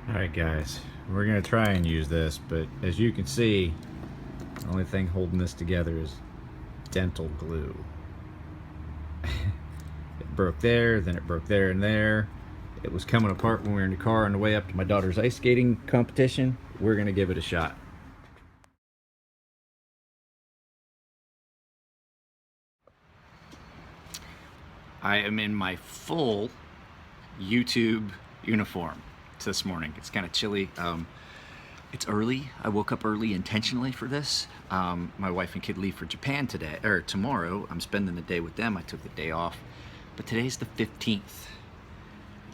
Alright guys, we're going to try and use this, but as you can see, the only thing holding this together is dental glue. It broke there, then it broke there and there. It was coming apart when we were in the car on the way up to my daughter's ice skating competition. We're going to give it a shot. I am in my full YouTube uniform this morning. It's kind of chilly. It's early. I woke up early intentionally for this. My wife and kid leave for Japan today, or tomorrow. I'm spending the day with them. I took the day off. But today's the 15th.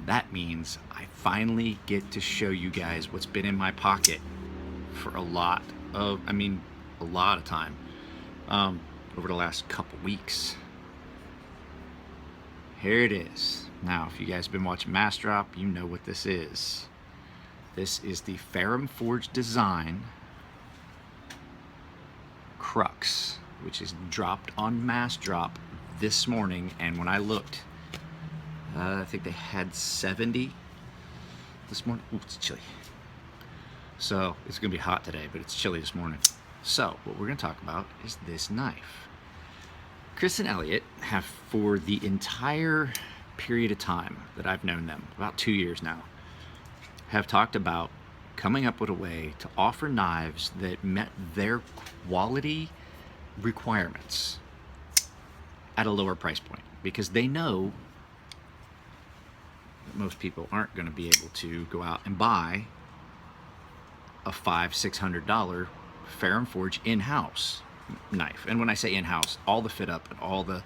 That means I finally get to show you guys what's been in my pocket for a lot of time over the last couple weeks. Here it is. Now, if you guys have been watching Mass Drop, you know what this is. This is the Ferrum Forge design crux, which is dropped on Mass Drop this morning. And when I looked, I think they had 70 this morning. Ooh, it's chilly. So it's gonna be hot today, but it's chilly this morning. So what we're gonna talk about is this knife. Chris and Elliot have, for the entire period of time that I've known them, about 2 years now, have talked about coming up with a way to offer knives that met their quality requirements at a lower price point, because they know that most people aren't going to be able to go out and buy a $500-600 Ferrum Forge in-house knife. And when I say in-house, all the fit up and all the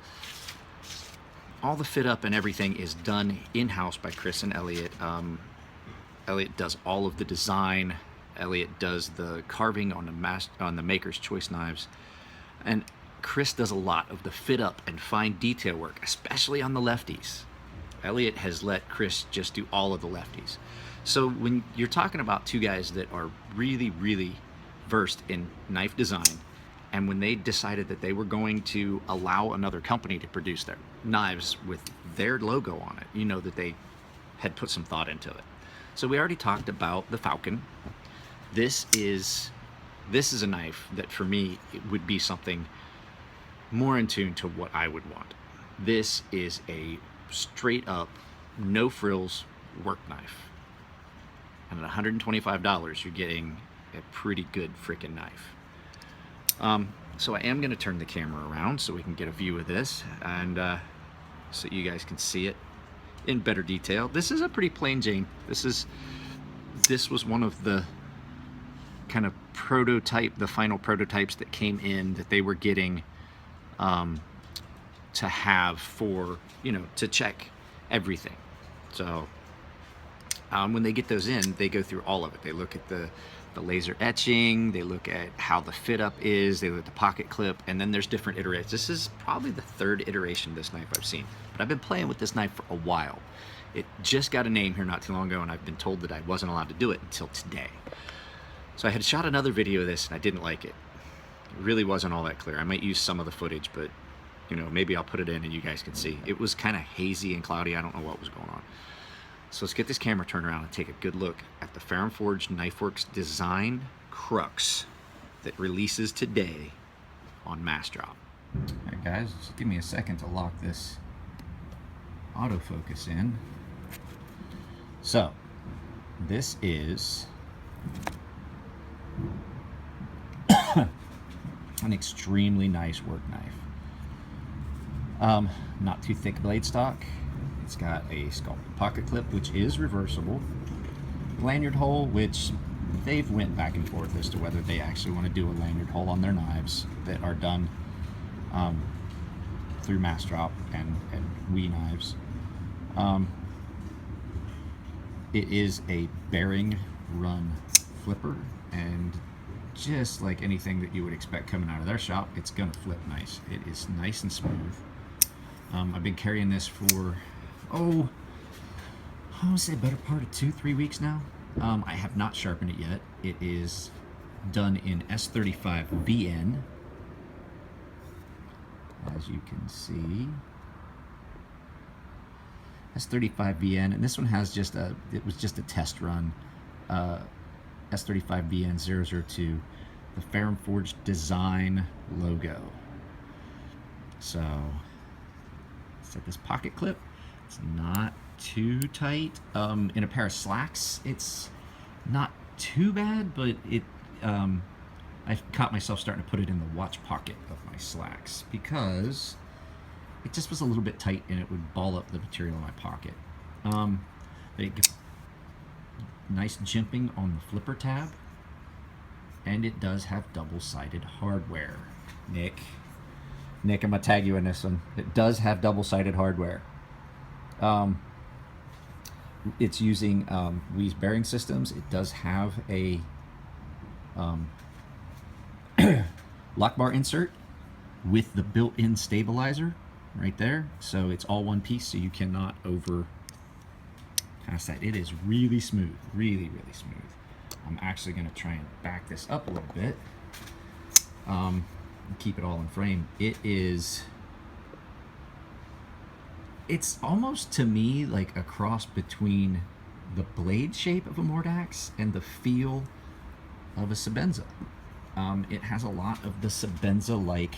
fit up and everything is done in-house by Chris and Elliot. Elliot does all of the design. Elliot does the carving on the Maker's Choice knives, and Chris does a lot of the fit up and fine detail work, especially on the lefties. Elliot has let Chris just do all of the lefties. So when you're talking about two guys that are really, really versed in knife design, and when they decided that they were going to allow another company to produce their knives with their logo on it, you know that they had put some thought into it. So we already talked about the Falcon. This is a knife that for me, it would be something more in tune to what I would want. This is a straight up, no frills work knife. And at $125, you're getting a pretty good freaking knife. So I am going to turn the camera around so we can get a view of this, and so you guys can see it in better detail. This is a pretty plain Jane. This was one of the kind of the final prototypes that came in that they were getting to have for, to check everything. So when they get those in, they go through all of it. They look at the laser etching, they look at how the fit up is, they look at the pocket clip, and then there's different iterations. This is probably the third iteration of this knife I've seen, but I've been playing with this knife for a while. It just got a name here not too long ago, and I've been told that I wasn't allowed to do it until today. So I had shot another video of this and I didn't like it. It really wasn't all that clear. I might use some of the footage, but maybe I'll put it in and you guys can see. It was kind of hazy and cloudy. I don't know what was going on. So let's get this camera turned around and take a good look at the Ferrum Forge Knifeworks design crux that releases today on Mass Drop. All right, guys, just give me a second to lock this autofocus in. So this is an extremely nice work knife. Not too thick blade stock. It's got a sculpted pocket clip, which is reversible. Lanyard hole, which they've went back and forth as to whether they actually want to do a lanyard hole on their knives that are done through Mass Drop and WE knives. It is a bearing run flipper, and just like anything that you would expect coming out of their shop, it's gonna flip nice. It is nice and smooth. I've been carrying this for I would say better part of 2-3 weeks now. I have not sharpened it yet. It is done in S35 VN, as you can see. S35 VN, and this one has it was just a test run S35VN002, the Ferrum Forge design logo. So set this pocket clip. It's not too tight. In a pair of slacks, it's not too bad, but I caught myself starting to put it in the watch pocket of my slacks because it just was a little bit tight and it would ball up the material in my pocket. Nice jimping on the flipper tab, and it does have double-sided hardware. Nick, I'm gonna tag you in this one. It does have double-sided hardware. It's using Wies bearing systems. It does have a lock bar insert with the built-in stabilizer right there. So it's all one piece, so you cannot over pass that. It is really smooth, really smooth. I'm actually going to try and back this up a little bit, and keep it all in frame. It's almost, to me, like a cross between the blade shape of a Mordax and the feel of a Sebenza. It has a lot of the Sebenza-like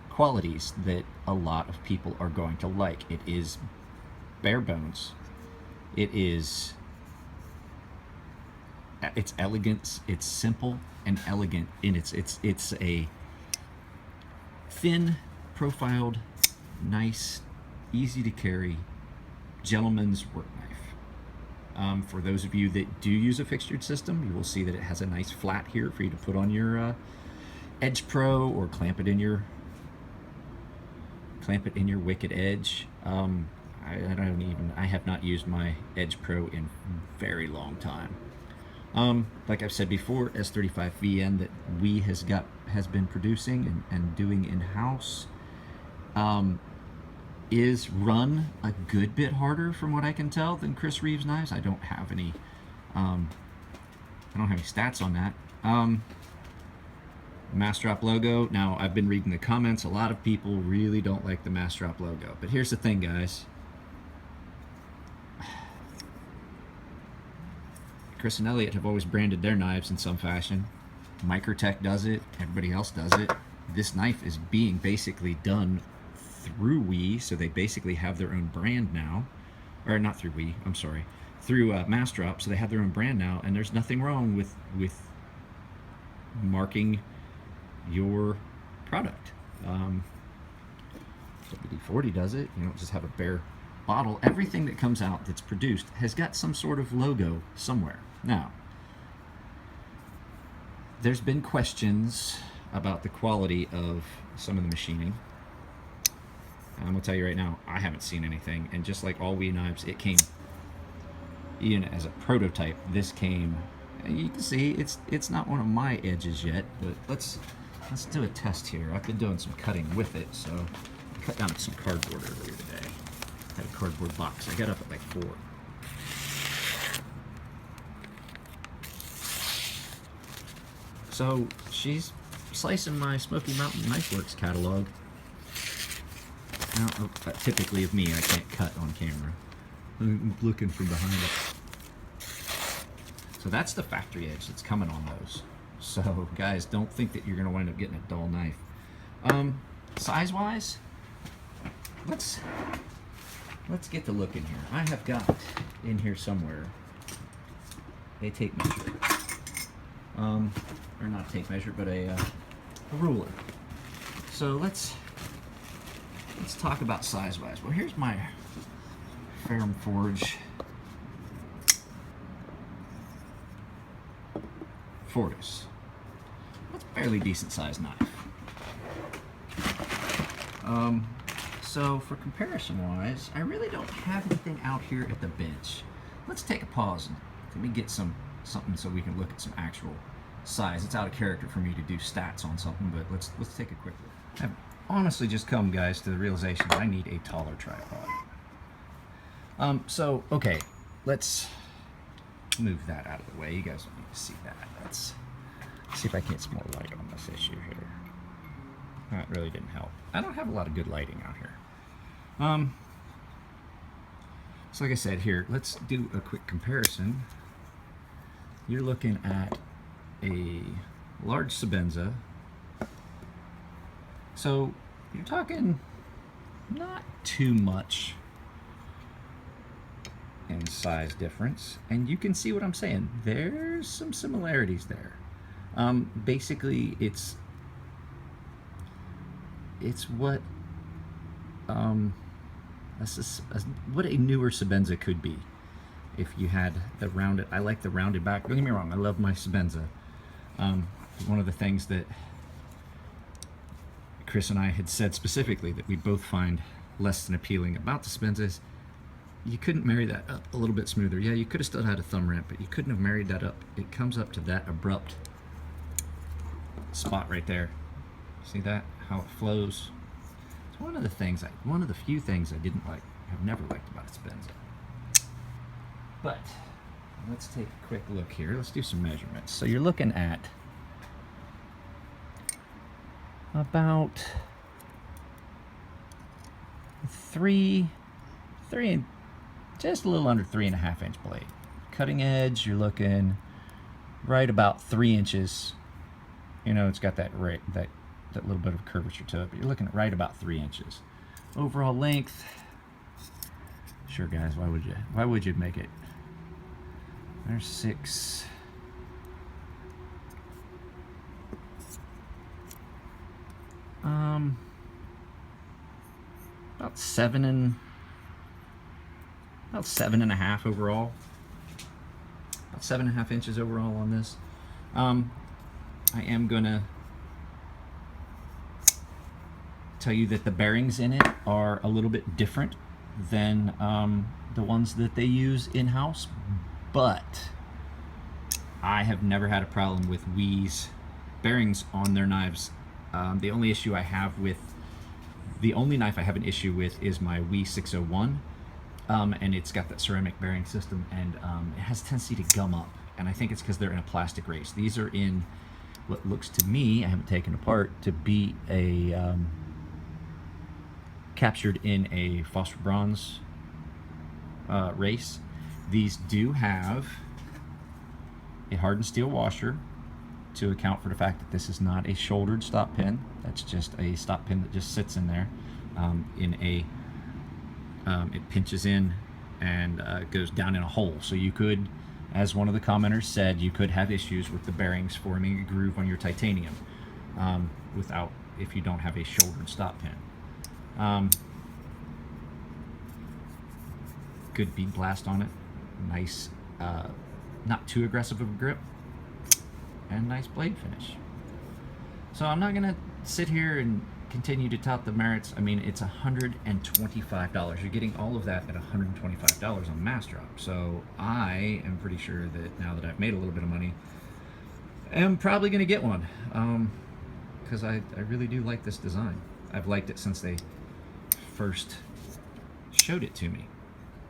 qualities that a lot of people are going to like. It is bare bones. It's elegant. It's simple and elegant in it's a thin, profiled, nice, easy to carry gentleman's work knife. For those of you that do use a fixtured system, you will see that it has a nice flat here for you to put on your Edge Pro or clamp it in your Wicked Edge. I have not used my Edge Pro in a very long time. Like I've said before, S35VN that has been producing and doing in-house is run a good bit harder, from what I can tell, than Chris Reeves knives. I don't have any stats on that. Mastrop logo. Now, I've been reading the comments. A lot of people really don't like the Mastrop logo. But here's the thing, guys. Chris and Elliot have always branded their knives in some fashion. Microtech does it. Everybody else does it. This knife is being basically done through Wies, so they basically have their own brand now. Or not through Wies, I'm sorry. Through Mastrop, so they have their own brand now, and there's nothing wrong with marking your product. WD-40 does it. You don't just have a bare bottle. Everything that comes out that's produced has got some sort of logo somewhere. Now, there's been questions about the quality of some of the machining. And I'm gonna tell you right now, I haven't seen anything. And just like all Wies knives, it came, even as a prototype, this came, and you can see it's not one of my edges yet, but let's do a test here. I've been doing some cutting with it, so I cut down some cardboard earlier today. I had a cardboard box. I got up at like 4. So she's slicing my Smoky Mountain Knife Works catalog. Now, typically of me, I can't cut on camera. I'm looking from behind it. So that's the factory edge that's coming on those. So guys, don't think that you're going to wind up getting a dull knife. Size-wise, let's get to looking here. I have got in here somewhere a tape measure. Or not tape measure, but a ruler. So let's talk about size-wise. Well, here's my Ferrum Forge Fortis. That's a fairly decent sized knife. So for comparison-wise, I really don't have anything out here at the bench. Let's take a pause and let me get something so we can look at some actual size. It's out of character for me to do stats on something, but let's take a quick look. I've honestly just come, guys, to the realization that I need a taller tripod. So okay, let's move that out of the way. You guys don't need to see that. Let's see if I can get some more light on this issue here. That really didn't help. I don't have a lot of good lighting out here. So like I said, here, let's do a quick comparison. you're looking at a large Sebenza. So you're talking not too much in size difference, and you can see what I'm saying. There's some similarities there. Basically, it's what what a newer Sebenza could be if you had the rounded. I like the rounded back. Don't get me wrong, I love my Sebenza. One of the things that Chris and I had said specifically that we both find less than appealing about the Sebenza is you couldn't marry that up a little bit smoother. Yeah, you could have still had a thumb ramp, but you couldn't have married that up. It comes up to that abrupt spot right there. See that? How it flows. It's one of the things, one of the few things I didn't like, I've never liked about a Sebenza. But let's take a quick look here. Let's do some measurements. So you're looking at about just a little under 3.5 inch blade. Cutting edge, you're looking right about 3 inches. You know, it's got that little bit of curvature to it, but you're looking at right about 3 inches. Overall length, sure guys, why would you make it? There's 6. About 7.5 overall. About 7.5 inches overall on this. I am gonna tell you that the bearings in it are a little bit different than the ones that they use in-house, but I have never had a problem with Wii's bearings on their knives. The only knife I have an issue with is my Wii 601, and it's got that ceramic bearing system, and it has a tendency to gum up, and I think it's because they're in a plastic race. These are in what looks to me, I haven't taken apart, to be a captured in a phosphor bronze race. These do have a hardened steel washer to account for the fact that this is not a shouldered stop pin. That's just a stop pin that just sits in there it pinches in and goes down in a hole. So you could, as one of the commenters said, you could have issues with the bearings forming a groove on your titanium if you don't have a shouldered stop pin. Good bead blast on it. Nice, not too aggressive of a grip, and nice blade finish. So I'm not gonna sit here and continue to tout the merits. I mean, it's $125. You're getting all of that at $125 on Massdrop. So I am pretty sure that now that I've made a little bit of money, I'm probably gonna get one, because I really do like this design. I've liked it since they first showed it to me.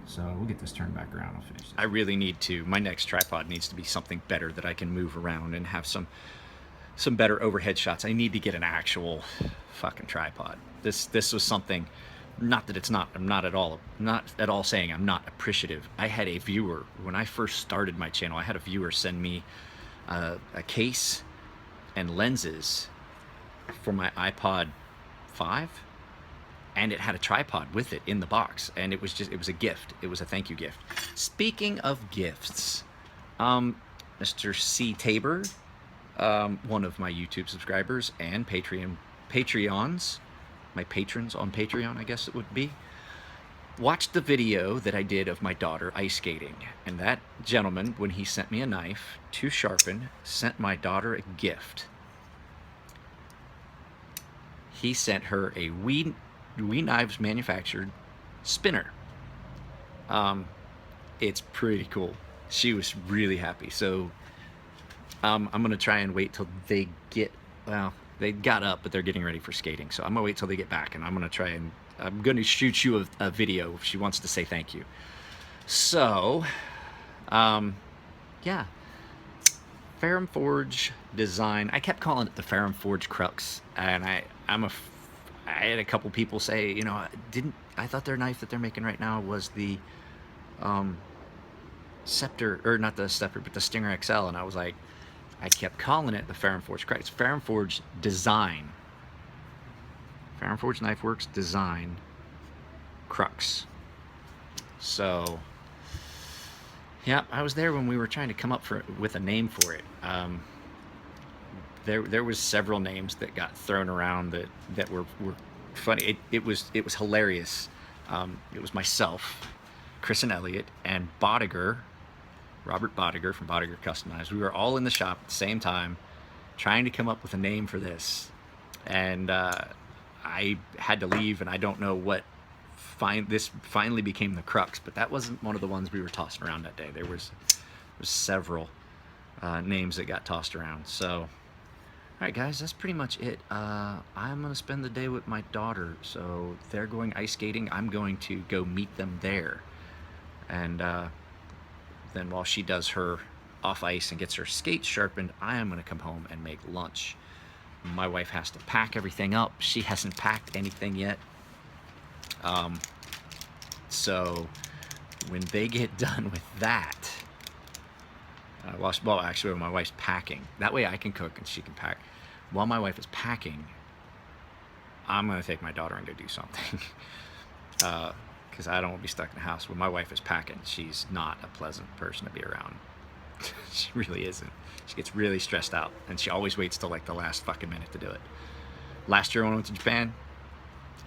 So we'll get this turned back around. I'll finish this. I really need to. My next tripod needs to be something better that I can move around and have some better overhead shots. I need to get an actual fucking tripod. This was something. Not that it's not. I'm not at all saying I'm not appreciative. I had a viewer when I first started my channel. I had a viewer send me a case and lenses for my iPod 5. And it had a tripod with it in the box, and it was a gift. It was a thank you gift. Speaking of gifts, Mr. C. Tabor, one of my YouTube subscribers and Patreons, my patrons on Patreon, I guess it would be, watched the video that I did of my daughter ice skating. And that gentleman, when he sent me a knife to sharpen, sent my daughter a gift. He sent her a Wii Knives manufactured spinner. It's pretty cool. She was really happy. So I'm gonna try and wait till they get, well, they got up, but they're getting ready for skating. So I'm gonna wait till they get back, and I'm gonna shoot you a video if she wants to say thank you. So yeah, Ferrum Forge design. I kept calling it the Ferrum Forge crux, and I had a couple people say, you know, I thought their knife that they're making right now was the Scepter, or not the Scepter, but the Stinger XL, and I was like, I kept calling it the Ferrum Forge crux. Ferrum Forge design. Ferrum Forge Knife Works design crux. So, yeah, I was there when we were trying to come up with a name for it. There was several names that got thrown around that were funny. It was hilarious. It was myself, Chris and Elliot, and Bodiger, Robert Bodiger from Bodiger Customized. We were all in the shop at the same time trying to come up with a name for this. And I had to leave, and I don't know what this finally became the crux, but that wasn't one of the ones we were tossing around that day. There was several names that got tossed around. So, all right, guys, that's pretty much it. I'm going to spend the day with my daughter, so they're going ice skating. I'm going to go meet them there. And then while she does her off ice and gets her skates sharpened, I am going to come home and make lunch. My wife has to pack everything up. She hasn't packed anything yet. So when they get done with that, well, actually, when my wife's packing, that way I can cook and she can pack. While my wife is packing, I'm going to take my daughter and go do something. Because I don't want to be stuck in the house. When my wife is packing, she's not a pleasant person to be around. She really isn't. She gets really stressed out, and she always waits till like the last fucking minute to do it. Last year when I went to Japan,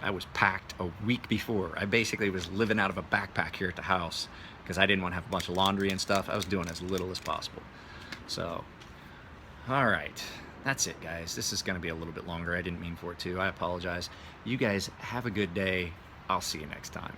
I was packed a week before. I basically was living out of a backpack here at the house because I didn't want to have a bunch of laundry and stuff. I was doing as little as possible. So, all right. That's it, guys. This is going to be a little bit longer. I didn't mean for it to. I apologize. You guys have a good day. I'll see you next time.